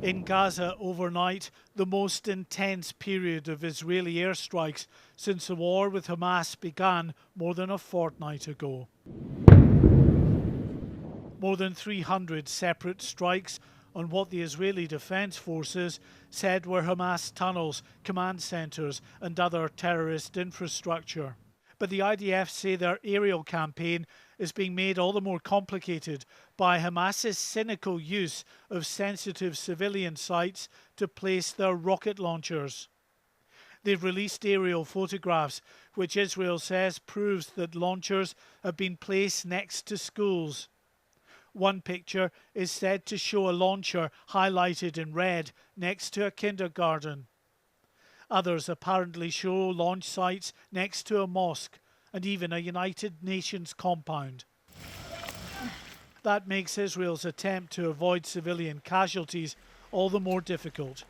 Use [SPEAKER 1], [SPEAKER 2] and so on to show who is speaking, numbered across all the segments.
[SPEAKER 1] In Gaza overnight, the most intense period of Israeli airstrikes since the war with Hamas began more than a fortnight ago. More than 300 separate strikes on what the Israeli Defense Forces said were Hamas tunnels, command centres and other terrorist infrastructure. But the IDF say their aerial campaign is being made all the more complicated by Hamas's cynical use of sensitive civilian sites to place their rocket launchers. They've released aerial photographs, which Israel says proves that launchers have been placed next to schools. One picture is said to show a launcher highlighted in red next to a kindergarten. Others apparently show launch sites next to a mosque and even a United Nations compound. That makes Israel's attempt to avoid civilian casualties all the more difficult.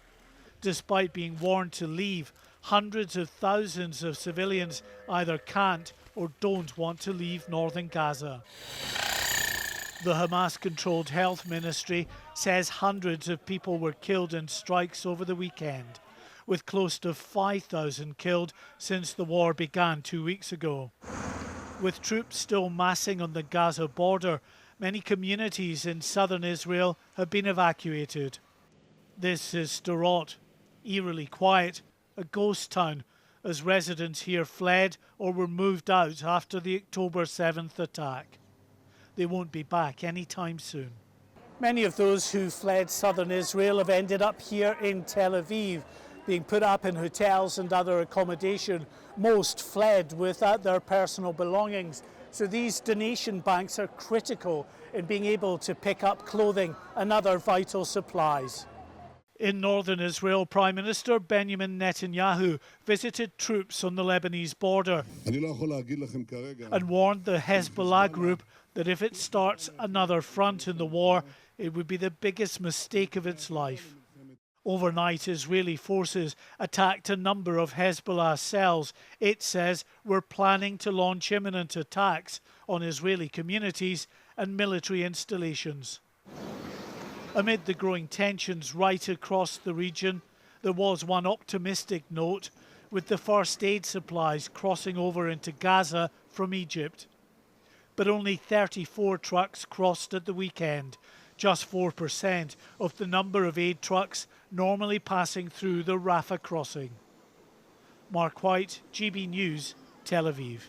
[SPEAKER 1] Despite being warned to leave, hundreds of thousands of civilians either can't or don't want to leave northern Gaza. The Hamas-controlled health ministry says hundreds of people were killed in strikes over the weekend, with close to 5,000 killed since the war began 2 weeks ago. With troops still massing on the Gaza border, many communities in southern Israel have been evacuated. This is Sderot, eerily quiet, a ghost town, as residents here fled or were moved out after the October 7th attack. They won't be back anytime soon. Many of those who fled southern Israel have ended up here in Tel Aviv, being put up in hotels and other accommodation. Most fled without their personal belongings, so these donation banks are critical in being able to pick up clothing and other vital supplies. In northern Israel, Prime Minister Benjamin Netanyahu visited troops on the Lebanese border and warned the Hezbollah group that if it starts another front in the war, it would be the biggest mistake of its life. Overnight, Israeli forces attacked a number of Hezbollah cells it says were planning to launch imminent attacks on Israeli communities and military installations. Amid the growing tensions right across the region, there was one optimistic note, with the first aid supplies crossing over into Gaza from Egypt. But only 34 trucks crossed at the weekend, just 4% of the number of aid trucks normally passing through the Rafah crossing. Mark White, GB News, Tel Aviv.